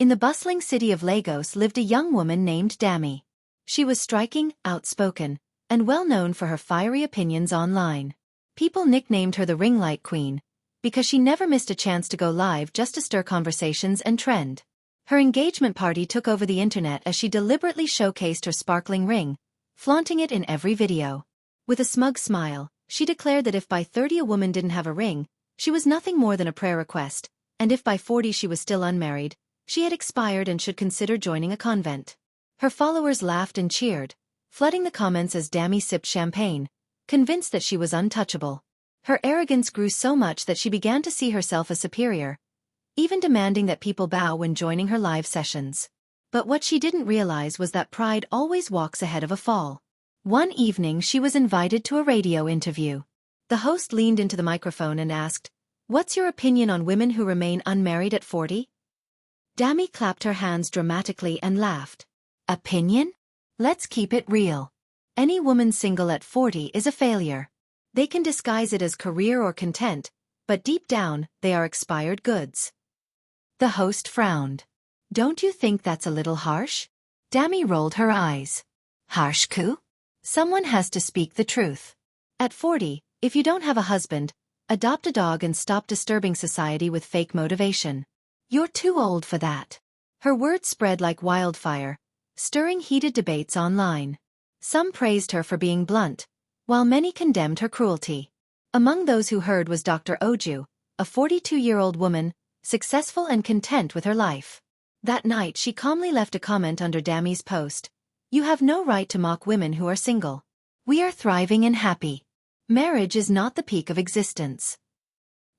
In the bustling city of Lagos lived a young woman named Dami. She was striking, outspoken, and well known for her fiery opinions online. People nicknamed her the Ring Light Queen, because she never missed a chance to go live just to stir conversations and trend. Her engagement party took over the internet as she deliberately showcased her sparkling ring, flaunting it in every video. With a smug smile, she declared that if by 30 a woman didn't have a ring, she was nothing more than a prayer request, and if by 40 she was still unmarried, she had expired and should consider joining a convent. Her followers laughed and cheered, flooding the comments as Dami sipped champagne, convinced that she was untouchable. Her arrogance grew so much that she began to see herself as superior, even demanding that people bow when joining her live sessions. But what she didn't realize was that pride always walks ahead of a fall. One evening she was invited to a radio interview. The host leaned into the microphone and asked, "What's your opinion on women who remain unmarried at 40? Dami clapped her hands dramatically and laughed. Opinion? Let's keep it real. Any woman single at 40 is a failure. They can disguise it as career or content, but deep down, they are expired goods." The host frowned. "Don't you think that's a little harsh?" Dami rolled her eyes. "Harsh coup? Someone has to speak the truth. At 40, if you don't have a husband, adopt a dog and stop disturbing society with fake motivation. You're too old for that." Her words spread like wildfire, stirring heated debates online. Some praised her for being blunt, while many condemned her cruelty. Among those who heard was Dr. Oju, a 42-year-old woman, successful and content with her life. That night she calmly left a comment under Dami's post. "You have no right to mock women who are single. We are thriving and happy. Marriage is not the peak of existence."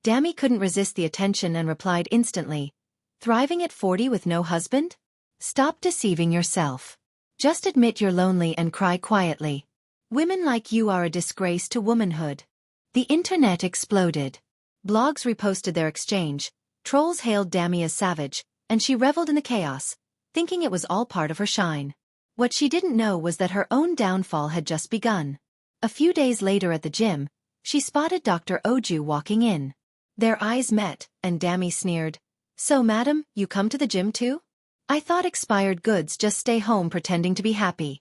Dami couldn't resist the attention and replied instantly, "Thriving at 40 with no husband? Stop deceiving yourself. Just admit you're lonely and cry quietly. Women like you are a disgrace to womanhood." The internet exploded. Blogs reposted their exchange, trolls hailed Dami as savage, and she reveled in the chaos, thinking it was all part of her shine. What she didn't know was that her own downfall had just begun. A few days later at the gym, she spotted Dr. Oju walking in. Their eyes met, and Dami sneered, "So madam, you come to the gym too? I thought expired goods just stay home pretending to be happy."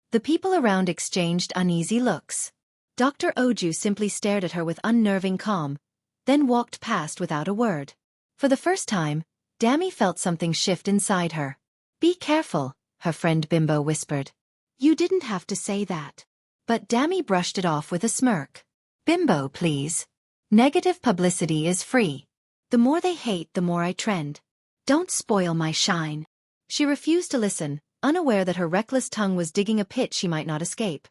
The people around exchanged uneasy looks. Dr. Oju simply stared at her with unnerving calm, then walked past without a word. For the first time, Dami felt something shift inside her. "Be careful," her friend Bimbo whispered. "You didn't have to say that." But Dami brushed it off with a smirk. "Bimbo, please. Negative publicity is free. The more they hate, the more I trend. Don't spoil my shine." She refused to listen, unaware that her reckless tongue was digging a pit she might not escape.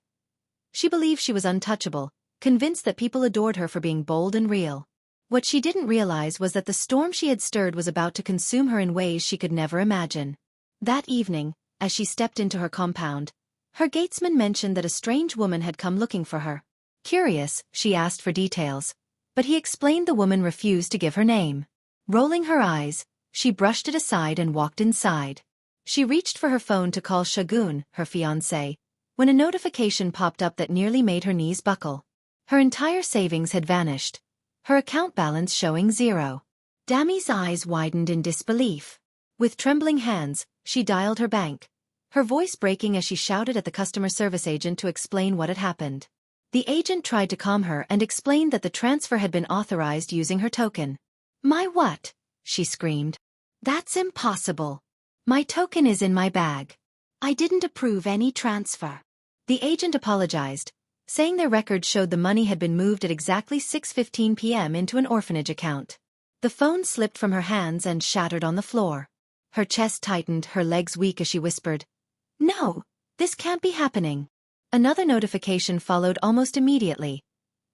She believed she was untouchable, convinced that people adored her for being bold and real. What she didn't realize was that the storm she had stirred was about to consume her in ways she could never imagine. That evening, as she stepped into her compound, her gatesman mentioned that a strange woman had come looking for her. Curious, she asked for details, but he explained the woman refused to give her name. Rolling her eyes, she brushed it aside and walked inside. She reached for her phone to call Shagun, her fiancé, when a notification popped up that nearly made her knees buckle. Her entire savings had vanished, her account balance showing zero. Dami's eyes widened in disbelief. With trembling hands, she dialed her bank, her voice breaking as she shouted at the customer service agent to explain what had happened. The agent tried to calm her and explained that the transfer had been authorized using her token. "My what?" she screamed. "That's impossible. My token is in my bag. I didn't approve any transfer." The agent apologized, saying their records showed the money had been moved at exactly 6:15 p.m. into an orphanage account. The phone slipped from her hands and shattered on the floor. Her chest tightened, her legs weak as she whispered, "No, this can't be happening." Another notification followed almost immediately,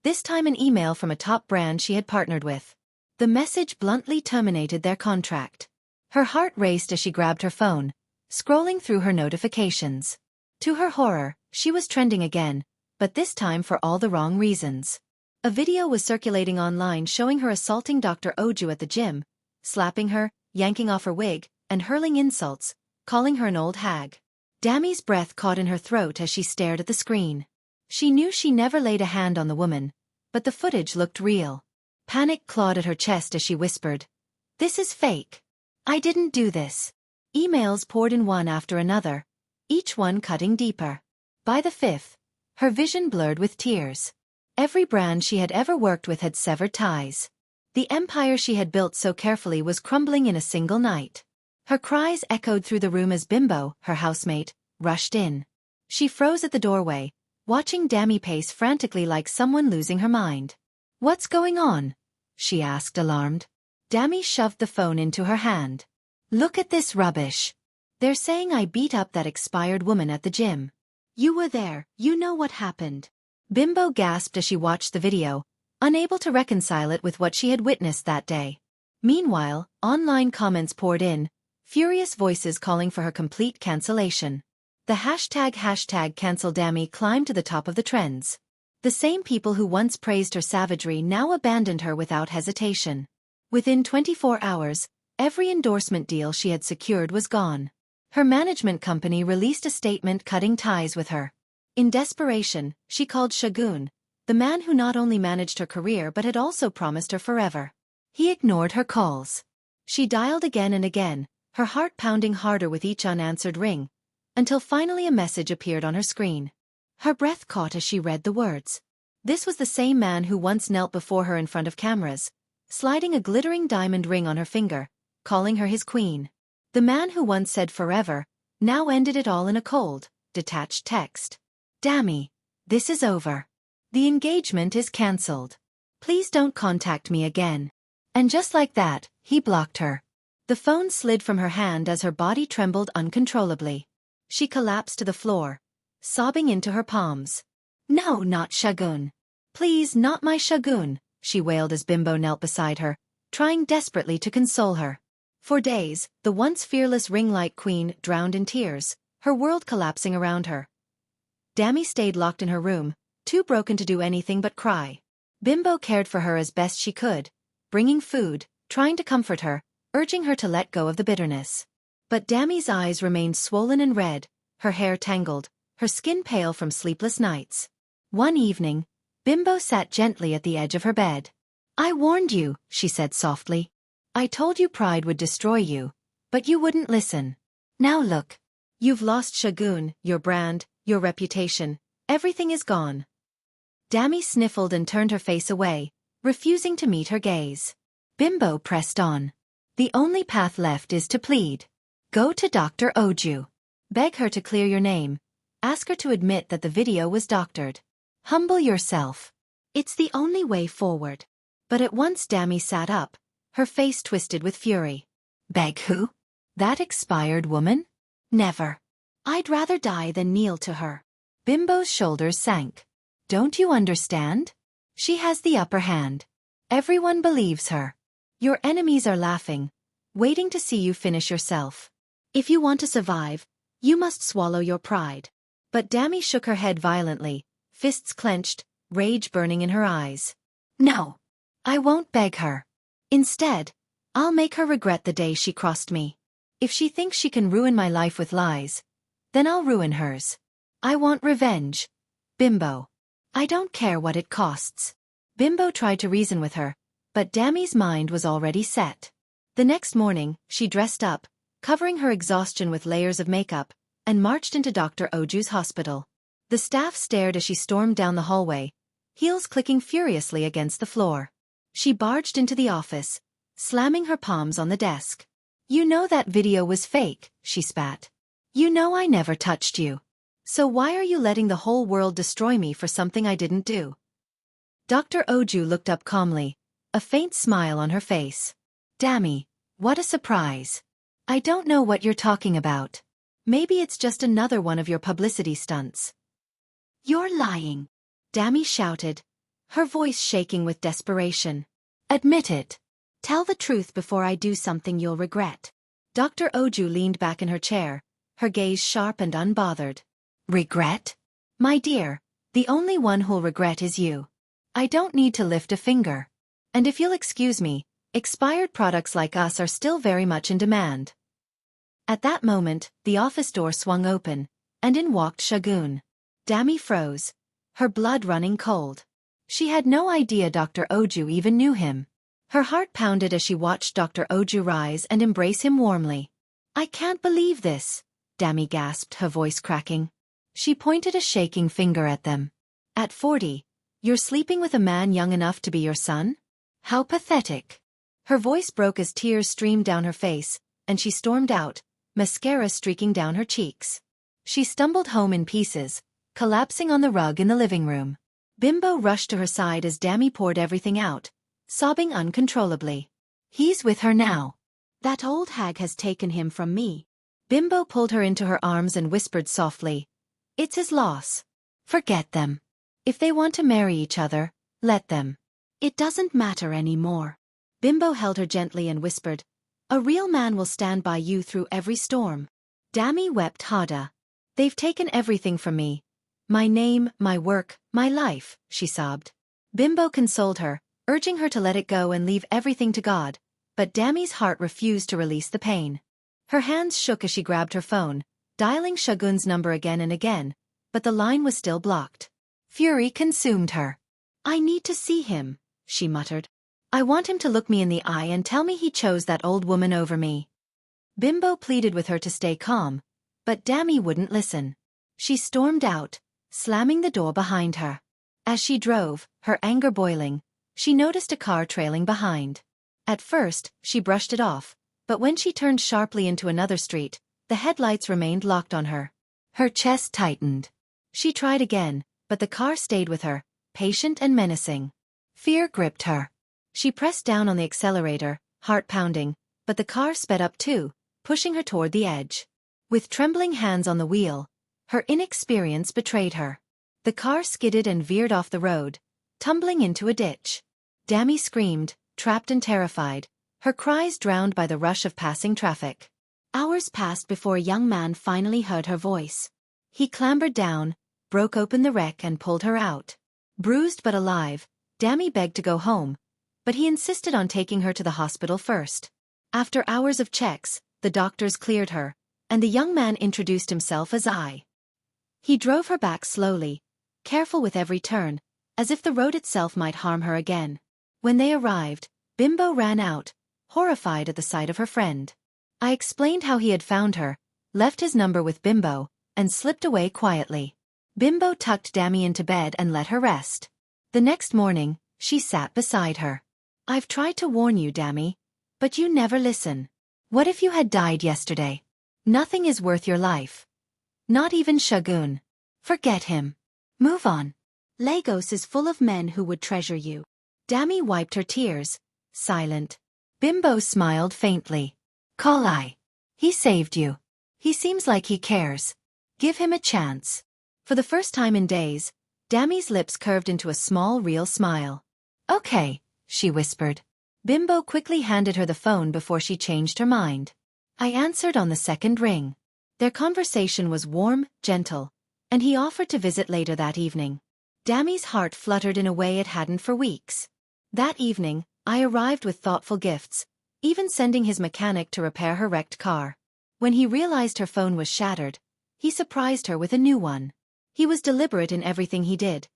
this time an email from a top brand she had partnered with. The message bluntly terminated their contract. Her heart raced as she grabbed her phone, scrolling through her notifications. To her horror, she was trending again, but this time for all the wrong reasons. A video was circulating online showing her assaulting Dr. Oju at the gym, slapping her, yanking off her wig, and hurling insults, calling her an old hag. Dami's breath caught in her throat as she stared at the screen. She knew she never laid a hand on the woman, but the footage looked real. Panic clawed at her chest as she whispered, "This is fake. I didn't do this. Emails poured in one after another, each one cutting deeper. By the fifth, her vision blurred with tears. Every brand she had ever worked with had severed ties. The empire she had built so carefully was crumbling in a single night. Her cries echoed through the room as Bimbo, her housemate, rushed in. She froze at the doorway, watching Dami pace frantically like someone losing her mind. "What's going on?" she asked, alarmed. Dami shoved the phone into her hand. "Look at this rubbish. They're saying I beat up that expired woman at the gym. You were there, you know what happened." Bimbo gasped as she watched the video, unable to reconcile it with what she had witnessed that day. Meanwhile, online comments poured in, furious voices calling for her complete cancellation. The hashtag #CancelDami climbed to the top of the trends. The same people who once praised her savagery now abandoned her without hesitation. Within 24 hours, every endorsement deal she had secured was gone. Her management company released a statement cutting ties with her. In desperation, she called Shagun, the man who not only managed her career but had also promised her forever. He ignored her calls. She dialed again and again, her heart pounding harder with each unanswered ring, until finally a message appeared on her screen. Her breath caught as she read the words. This was the same man who once knelt before her in front of cameras, sliding a glittering diamond ring on her finger, calling her his queen. The man who once said forever, now ended it all in a cold, detached text. "Dami, this is over. The engagement is cancelled. Please don't contact me again." And just like that, he blocked her. The phone slid from her hand as her body trembled uncontrollably. She collapsed to the floor, sobbing into her palms. "No, not Shagun. Please, not my Shagun," she wailed as Bimbo knelt beside her, trying desperately to console her. For days, the once fearless ring-light queen drowned in tears, her world collapsing around her. Dami stayed locked in her room, too broken to do anything but cry. Bimbo cared for her as best she could, bringing food, trying to comfort her, urging her to let go of the bitterness. But Dami's eyes remained swollen and red, her hair tangled, her skin pale from sleepless nights. One evening, Bimbo sat gently at the edge of her bed. "I warned you," she said softly. "I told you pride would destroy you, but you wouldn't listen. Now look. You've lost Shagun, your brand, your reputation, everything is gone." Dami sniffled and turned her face away, refusing to meet her gaze. Bimbo pressed on. "The only path left is to plead. Go to Dr. Oju. Beg her to clear your name. Ask her to admit that the video was doctored. Humble yourself. It's the only way forward." But at once Dami sat up, her face twisted with fury. "Beg who? That expired woman? Never. I'd rather die than kneel to her." Bimbo's shoulders sank. "Don't you understand? She has the upper hand. Everyone believes her. Your enemies are laughing, waiting to see you finish yourself. If you want to survive, you must swallow your pride." But Dami shook her head violently, fists clenched, rage burning in her eyes. "No. I won't beg her. Instead, I'll make her regret the day she crossed me. If she thinks she can ruin my life with lies, then I'll ruin hers. I want revenge. Bimbo. I don't care what it costs." Bimbo tried to reason with her, but Dami's mind was already set. The next morning, she dressed up, covering her exhaustion with layers of makeup, and marched into Dr. Oju's hospital. The staff stared as she stormed down the hallway, heels clicking furiously against the floor. She barged into the office, slamming her palms on the desk. "You know that video was fake," she spat. "You know I never touched you. So why are you letting the whole world destroy me for something I didn't do?" Dr. Oju looked up calmly, a faint smile on her face. "Dami, what a surprise. I don't know what you're talking about. Maybe it's just another one of your publicity stunts." "You're lying," Dami shouted, her voice shaking with desperation. "Admit it. Tell the truth before I do something you'll regret." Dr. Oju leaned back in her chair, her gaze sharp and unbothered. "Regret? My dear, the only one who'll regret is you. I don't need to lift a finger. And if you'll excuse me, expired products like us are still very much in demand." At that moment, the office door swung open, and in walked Shagun. Dami froze, her blood running cold. She had no idea Dr. Oju even knew him. Her heart pounded as she watched Dr. Oju rise and embrace him warmly. "I can't believe this," Dami gasped, her voice cracking. She pointed a shaking finger at them. "At 40, you're sleeping with a man young enough to be your son? How pathetic." Her voice broke as tears streamed down her face, and she stormed out, mascara streaking down her cheeks. She stumbled home in pieces, collapsing on the rug in the living room. Bimbo rushed to her side as Dami poured everything out, sobbing uncontrollably. "He's with her now. That old hag has taken him from me." Bimbo pulled her into her arms and whispered softly, "It's his loss. Forget them. If they want to marry each other, let them. It doesn't matter anymore." Bimbo held her gently and whispered, "A real man will stand by you through every storm." Dami wept harder. "They've taken everything from me. My name, my work, my life," she sobbed. Bimbo consoled her, urging her to let it go and leave everything to God, but Dami's heart refused to release the pain. Her hands shook as she grabbed her phone, dialing Shagun's number again and again, but the line was still blocked. Fury consumed her. "I need to see him," she muttered. "I want him to look me in the eye and tell me he chose that old woman over me." Bimbo pleaded with her to stay calm, but Dami wouldn't listen. She stormed out, slamming the door behind her. As she drove, her anger boiling, she noticed a car trailing behind. At first, she brushed it off, but when she turned sharply into another street, the headlights remained locked on her. Her chest tightened. She tried again, but the car stayed with her, patient and menacing. Fear gripped her. She pressed down on the accelerator, heart pounding, but the car sped up too, pushing her toward the edge. With trembling hands on the wheel, her inexperience betrayed her. The car skidded and veered off the road, tumbling into a ditch. Dami screamed, trapped and terrified, her cries drowned by the rush of passing traffic. Hours passed before a young man finally heard her voice. He clambered down, broke open the wreck and pulled her out. Bruised but alive, Dami begged to go home, but he insisted on taking her to the hospital first. After hours of checks, the doctors cleared her, and the young man introduced himself as I. He drove her back slowly, careful with every turn, as if the road itself might harm her again. When they arrived, Bimbo ran out, horrified at the sight of her friend. I explained how he had found her, left his number with Bimbo, and slipped away quietly. Bimbo tucked Dami into bed and let her rest. The next morning, she sat beside her. "I've tried to warn you, Dami, but you never listen. What if you had died yesterday? Nothing is worth your life. Not even Shagun. Forget him. Move on. Lagos is full of men who would treasure you." Dami wiped her tears, silent. Bimbo smiled faintly. "Call I. He saved you. He seems like he cares. Give him a chance." For the first time in days, Dami's lips curved into a small real smile. "Okay," she whispered. Bimbo quickly handed her the phone before she changed her mind. I answered on the second ring. Their conversation was warm, gentle, and he offered to visit later that evening. Dami's heart fluttered in a way it hadn't for weeks. That evening, I arrived with thoughtful gifts, even sending his mechanic to repair her wrecked car. When he realized her phone was shattered, he surprised her with a new one. He was deliberate in everything he did,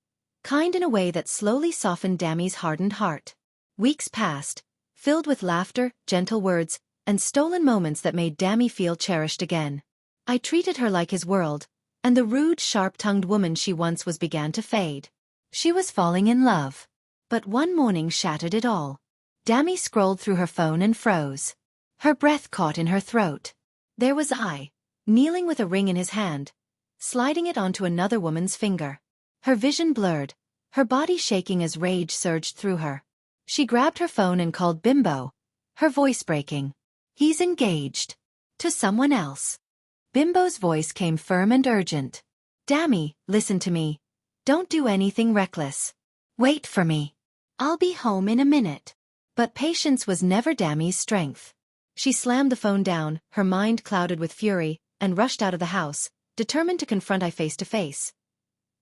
kind in a way that slowly softened Dami's hardened heart. Weeks passed, filled with laughter, gentle words, and stolen moments that made Dami feel cherished again. I treated her like his world, and the rude, sharp-tongued woman she once was began to fade. She was falling in love. But one morning shattered it all. Dami scrolled through her phone and froze. Her breath caught in her throat. There was I, kneeling with a ring in his hand, sliding it onto another woman's finger. Her vision blurred, her body shaking as rage surged through her. She grabbed her phone and called Bimbo, her voice breaking. "He's engaged. To someone else." Bimbo's voice came firm and urgent. "Dami, listen to me. Don't do anything reckless. Wait for me. I'll be home in a minute." But patience was never Dami's strength. She slammed the phone down, her mind clouded with fury, and rushed out of the house, determined to confront I face to face.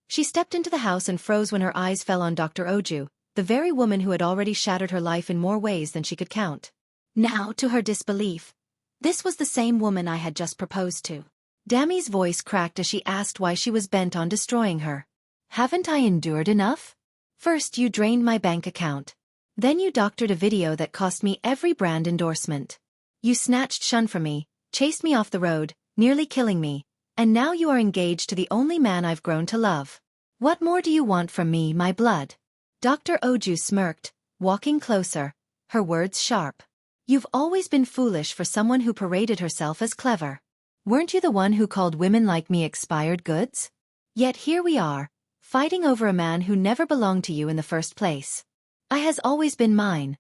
She stepped into the house and froze when her eyes fell on Dr. Oju, the very woman who had already shattered her life in more ways than she could count. Now, to her disbelief, this was the same woman I had just proposed to. Dami's voice cracked as she asked why she was bent on destroying her. "Haven't I endured enough? First you drained my bank account. Then you doctored a video that cost me every brand endorsement. You snatched Shun from me, chased me off the road, nearly killing me, and now you are engaged to the only man I've grown to love. What more do you want from me, my blood? Dr. Oju smirked, walking closer, her words sharp. You've always been foolish for someone who paraded herself as clever. Weren't you the one who called women like me expired goods? Yet here we are, fighting over a man who never belonged to you in the first place. I has always been mine,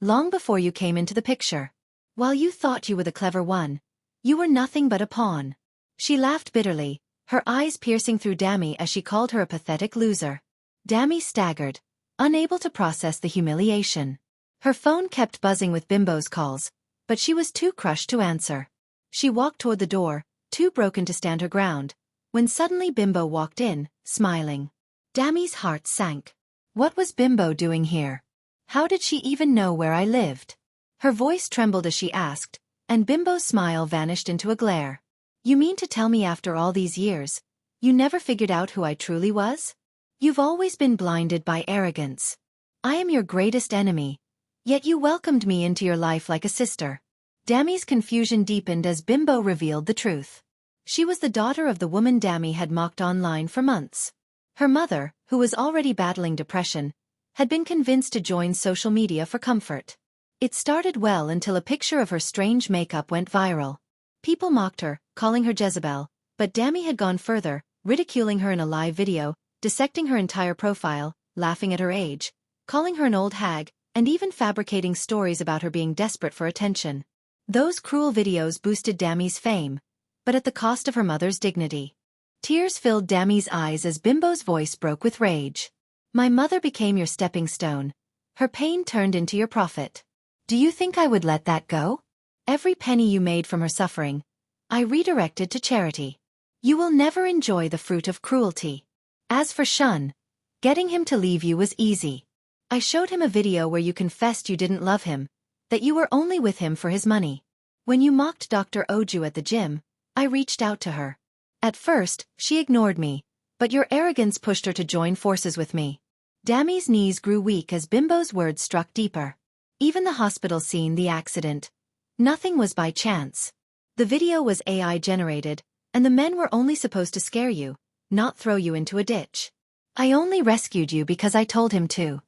long before you came into the picture. While you thought you were the clever one, you were nothing but a pawn. She laughed bitterly, her eyes piercing through Dami as she called her a pathetic loser. Dami staggered, unable to process the humiliation. Her phone kept buzzing with Bimbo's calls, but she was too crushed to answer. She walked toward the door, too broken to stand her ground, when suddenly Bimbo walked in, smiling. Dami's heart sank. What was Bimbo doing here? How did she even know where I lived? Her voice trembled as she asked, and Bimbo's smile vanished into a glare. You mean to tell me after all these years, you never figured out who I truly was? You've always been blinded by arrogance. I am your greatest enemy, yet you welcomed me into your life like a sister. Dami's confusion deepened as Bimbo revealed the truth. She was the daughter of the woman Dami had mocked online for months. Her mother, who was already battling depression, had been convinced to join social media for comfort. It started well until a picture of her strange makeup went viral. People mocked her, calling her Jezebel, but Dami had gone further, ridiculing her in a live video, dissecting her entire profile, laughing at her age, calling her an old hag, and even fabricating stories about her being desperate for attention. Those cruel videos boosted Dami's fame, but at the cost of her mother's dignity. Tears filled Dami's eyes as Bimbo's voice broke with rage. My mother became your stepping stone. Her pain turned into your profit. Do you think I would let that go? Every penny you made from her suffering, I redirected to charity. You will never enjoy the fruit of cruelty. As for Shun, getting him to leave you was easy. I showed him a video where you confessed you didn't love him, that you were only with him for his money. When you mocked Dr. Oju at the gym, I reached out to her. At first, she ignored me, but your arrogance pushed her to join forces with me. Dami's knees grew weak as Bimbo's words struck deeper. Even the hospital scene, the accident. Nothing was by chance. The video was AI generated, and the men were only supposed to scare you, not throw you into a ditch. I only rescued you because I told him to.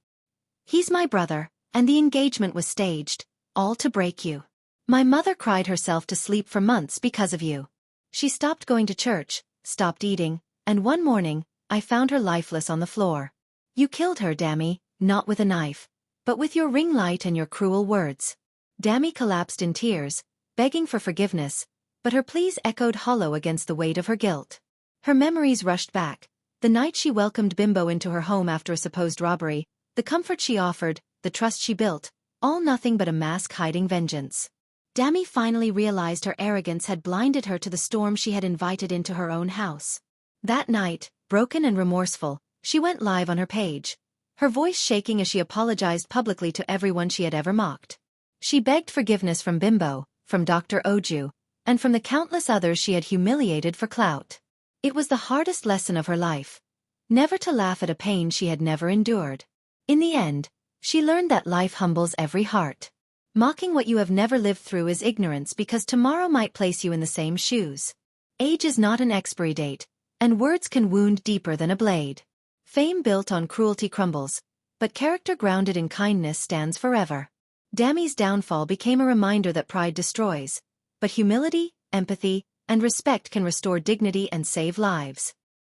He's my brother, and the engagement was staged, all to break you. My mother cried herself to sleep for months because of you. She stopped going to church, stopped eating, and one morning, I found her lifeless on the floor. You killed her, Dami, not with a knife, but with your ring light and your cruel words. Dami collapsed in tears, begging for forgiveness, but her pleas echoed hollow against the weight of her guilt. Her memories rushed back, the night she welcomed Bimbo into her home after a supposed robbery, the comfort she offered, the trust she built, all nothing but a mask hiding vengeance. Dami finally realized her arrogance had blinded her to the storm she had invited into her own house. That night, broken and remorseful, she went live on her page, her voice shaking as she apologized publicly to everyone she had ever mocked. She begged forgiveness from Bimbo, from Dr. Oju, and from the countless others she had humiliated for clout. It was the hardest lesson of her life, never to laugh at a pain she had never endured. In the end, she learned that life humbles every heart. Mocking what you have never lived through is ignorance because tomorrow might place you in the same shoes. Age is not an expiry date, and words can wound deeper than a blade. Fame built on cruelty crumbles, but character grounded in kindness stands forever. Dami's downfall became a reminder that pride destroys, but humility, empathy, and respect can restore dignity and save lives.